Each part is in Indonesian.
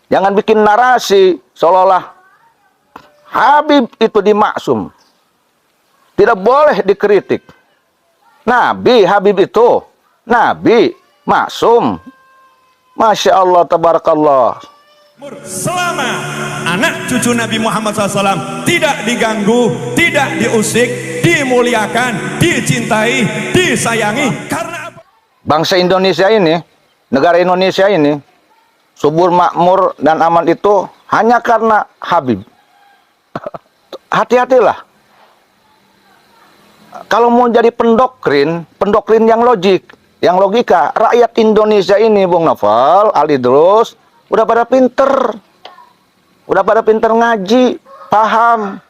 Jangan bikin narasi seolah-olah Habib itu dimaksum. Tidak boleh dikritik. Nabi Habib itu, Nabi maksum. Masya Allah, tabarakallah. Selama anak cucu Nabi Muhammad SAW tidak diganggu, tidak diusik, dimuliakan, dicintai, disayangi. Karena apa? Bangsa Indonesia ini, negara Indonesia ini, subur, makmur, dan aman itu hanya karena Habib. Hati-hatilah. Kalau mau jadi pendoktrin yang logik, yang logika, rakyat Indonesia ini, Bung Novel, Ali Idrus, udah pada pinter ngaji, paham,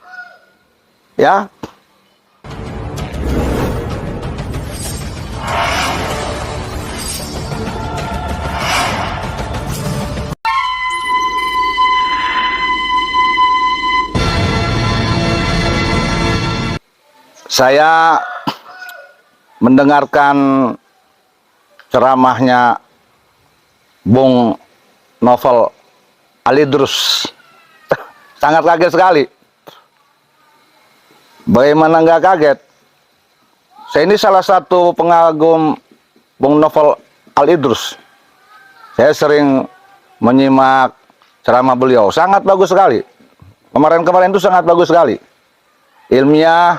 ya. Saya mendengarkan ceramahnya Bung Novel Ali Idrus. Sangat kaget sekali. Bagaimana nggak kaget? Saya ini salah satu pengagum Bung Novel Ali Idrus. Saya sering menyimak ceramah beliau. Sangat bagus sekali. Kemarin-kemarin itu sangat bagus sekali. Ilmiah,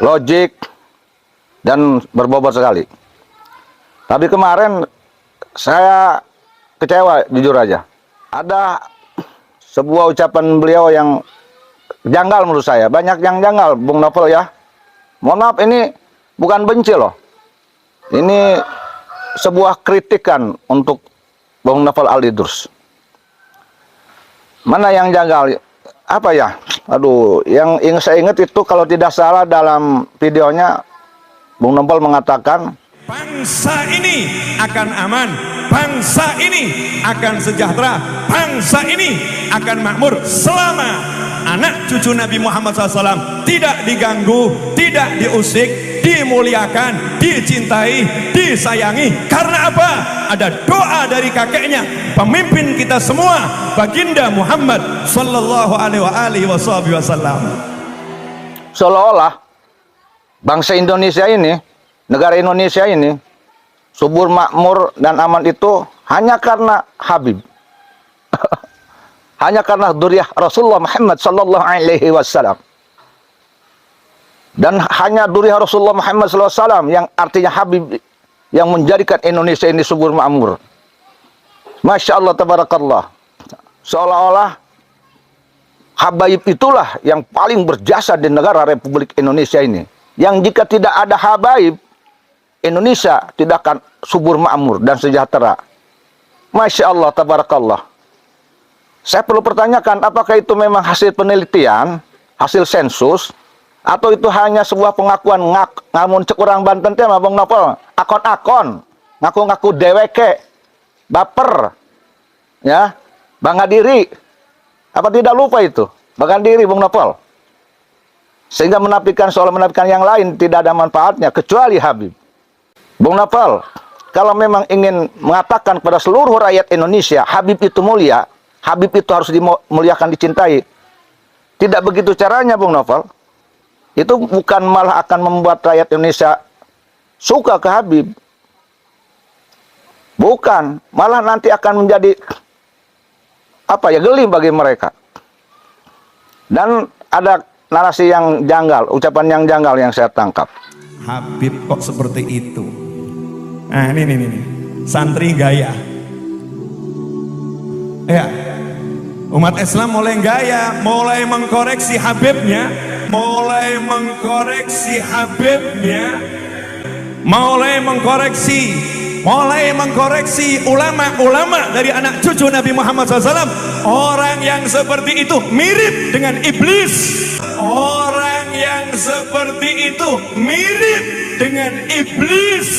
logik, dan berbobot sekali. Tapi kemarin saya kecewa, jujur aja. Ada sebuah ucapan beliau yang janggal menurut saya. Banyak yang janggal, Bung Novel, ya. Mohon maaf, ini bukan benci loh. Ini sebuah kritikan untuk Bung Novel Ali Idrus. Mana yang janggal? Apa ya? Aduh, yang saya ingat itu kalau tidak salah dalam videonya Bung Novel mengatakan bangsa ini akan aman, bangsa ini akan sejahtera, bangsa ini akan makmur selama anak cucu Nabi Muhammad SAW tidak diganggu, tidak diusik, dimuliakan, dicintai, disayangi. Karena apa? Ada doa dari kakeknya, pemimpin kita semua, baginda Muhammad sallallahu alaihi wasallam. Seolah-olah bangsa Indonesia ini, negara Indonesia ini, subur, makmur, dan aman itu hanya karena Habib. Hanya karena dzurriyyah Rasulullah Muhammad sallallahu alaihi wasallam. Dan hanya dzurriyyah Rasulullah Muhammad sallallahu alaihi wasallam yang artinya Habib yang menjadikan Indonesia ini subur, makmur. Masya Allah, tabarakallah. Seolah-olah Habaib itulah yang paling berjasa di negara Republik Indonesia ini. Yang jika tidak ada Habaib, Indonesia tidak akan subur, makmur, dan sejahtera. Masya Allah, tabarakallah. Saya perlu pertanyakan, apakah itu memang hasil penelitian, hasil sensus, atau itu hanya sebuah pengakuan ngamun cek orang Banten teh Bung Novel, akon-akon, ngaku-ngaku deweke, baper, ya, bangga diri. Apa tidak lupa itu? Bangga diri Bung Novel. Sehingga soal menafikan yang lain tidak ada manfaatnya kecuali Habib. Bung Novel, kalau memang ingin mengatakan kepada seluruh rakyat Indonesia Habib itu mulia, Habib itu harus dimuliakan, dicintai, tidak begitu caranya Bung Novel. Itu bukan malah akan membuat rakyat Indonesia suka ke Habib. Bukan, malah nanti akan menjadi geli bagi mereka. Dan ada narasi yang janggal, ucapan yang janggal yang saya tangkap. Habib kok seperti itu? Nah, ini santri gaya. Ya, umat Islam mulai gaya, mulai mengkoreksi Habibnya, mulai mengkoreksi ulama-ulama dari anak cucu Nabi Muhammad SAW. Orang yang seperti itu mirip dengan iblis. Orang yang seperti itu mirip dengan iblis.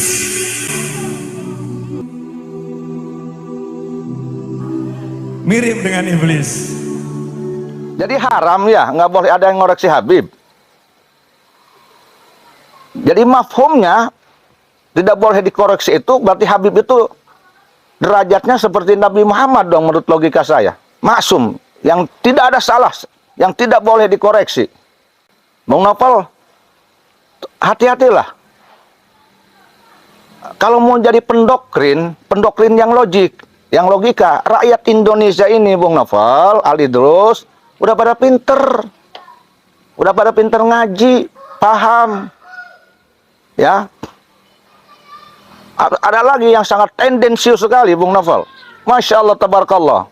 Mirip dengan iblis. Jadi haram ya, nggak boleh ada yang ngoreksi Habib. Jadi mafhumnya tidak boleh dikoreksi itu berarti Habib itu derajatnya seperti Nabi Muhammad dong menurut logika saya. Maksum, yang tidak ada salah, yang tidak boleh dikoreksi. Bung Novel, hati-hatilah. Kalau mau jadi pendoktrin yang logik, yang logika, rakyat Indonesia ini, Bung Novel, Ali Idrus, udah pada pinter ngaji, paham, ya. Ada lagi yang sangat tendensius sekali, Bung Novel. Masya Allah, tabarakallah.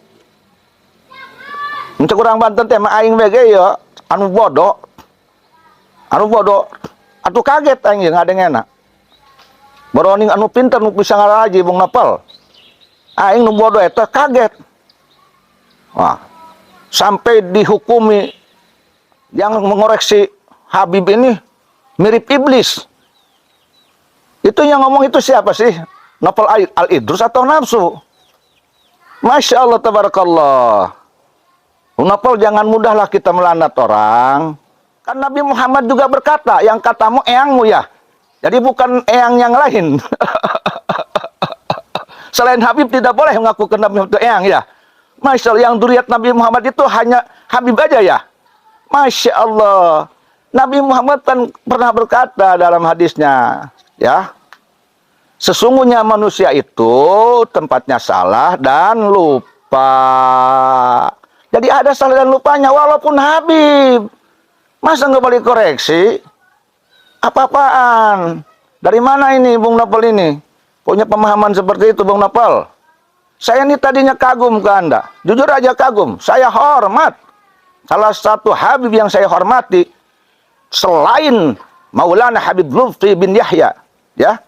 Untuk kurang Banten tema aing bege ya, anu bodoh, atuh kaget aing nggak ada enak. Baroning anu pinter nu bisa ngaraji, Bung Novel. Aing nu bodoh eta kaget. Wah, sampai dihukumi yang mengoreksi Habib ini mirip iblis. Itu yang ngomong itu siapa sih? Novel Al-Idrus atau nafsu? Masya Allah, tabarakallah. Novel, jangan mudahlah kita melanat orang. Kan Nabi Muhammad juga berkata, yang katamu eyangmu ya. Jadi bukan eyang yang lain. Selain Habib tidak boleh mengaku ke Nabi Muhammad itu eyang ya. Masya Allah, yang duriat Nabi Muhammad itu hanya Habib aja ya. Masya Allah. Nabi Muhammad kan pernah berkata dalam hadisnya, ya, sesungguhnya manusia itu tempatnya salah dan lupa. Jadi ada salah dan lupanya walaupun Habib. Masa nggak boleh koreksi? Apa-apaan? Dari mana ini Bung Novel ini? Punya pemahaman seperti itu Bung Novel? Saya ini tadinya kagum ke Anda. Jujur aja kagum. Saya hormat. Salah satu Habib yang saya hormati selain Maulana Habib Lutfi bin Yahya, ya,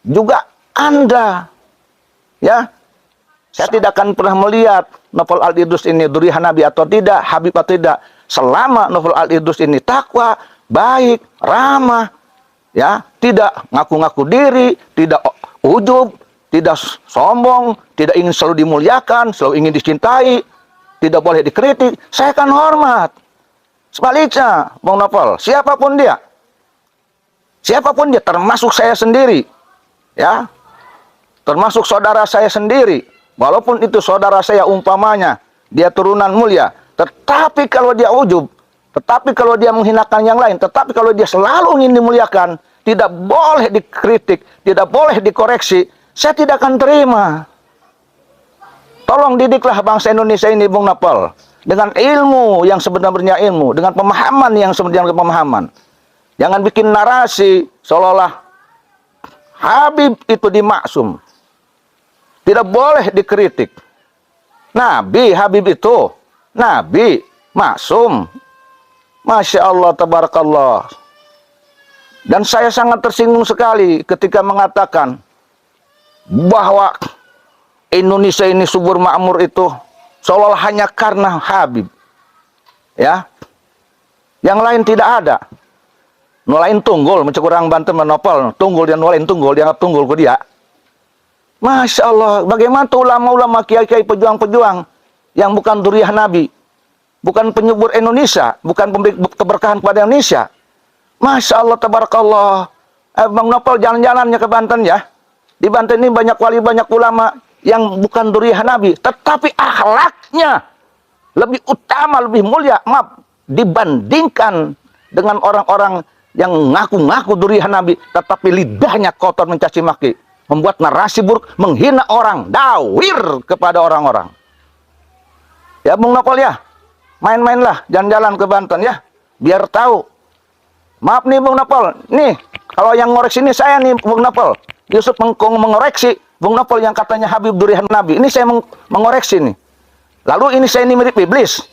juga Anda, ya. Saya tidak akan pernah melihat Novel Al-Idrus ini durian Nabi atau tidak, Habib atau tidak. Selama Novel Al-Idrus ini takwa, baik, ramah, ya, tidak ngaku-ngaku diri, tidak ujub, tidak sombong, tidak ingin selalu dimuliakan, selalu ingin dicintai, tidak boleh dikritik, saya akan hormat. Sebaliknya, Bung Novel, siapapun dia, termasuk saya sendiri, ya, termasuk saudara saya sendiri, walaupun itu saudara saya umpamanya, dia turunan mulia, tetapi kalau dia ujub, tetapi kalau dia menghinakan yang lain, tetapi kalau dia selalu ingin dimuliakan, tidak boleh dikritik, tidak boleh dikoreksi, saya tidak akan terima. Tolong didiklah bangsa Indonesia ini, Bung Novel, dengan ilmu yang sebenarnya ilmu, dengan pemahaman yang sebenarnya pemahaman. Jangan bikin narasi seolah-olah Habib itu dimaksum. Tidak boleh dikritik. Nabi Habib itu, Nabi maksum. Masya Allah, tabarakallah. Dan saya sangat tersinggung sekali ketika mengatakan bahwa Indonesia ini subur makmur itu seolah-olah hanya karena Habib, ya. Yang lain tidak ada. Nulain tunggul, mencekurang Banten menopol, tunggul dia nulain tunggul, dianggap tunggul ke dia. Masya Allah, bagaimana tuh ulama-ulama kiai-kiai pejuang-pejuang yang bukan duriah Nabi, bukan penyubur Indonesia, bukan pemberi keberkahan kepada Indonesia. Masya Allah, tabarakallah. Bang Novel jalan-jalannya ke Banten ya. Di Banten ini banyak wali, banyak ulama yang bukan duriah Nabi, tetapi akhlaknya lebih utama, lebih mulia, maaf, dibandingkan dengan orang-orang yang ngaku-ngaku duriah Nabi, tetapi lidahnya kotor mencaci maki, membuat narasi buruk, menghina orang, dawir kepada orang-orang. Ya Bung Novel ya, main-mainlah, jalan-jalan ke Banten ya, biar tahu. Maaf nih Bung Novel, nih kalau yang ngoreksi ini saya nih Bung Novel, Yusuf mengoreksi Bung Novel yang katanya Habib durian Nabi. Ini saya mengoreksi nih. Lalu ini saya ini mirip iblis.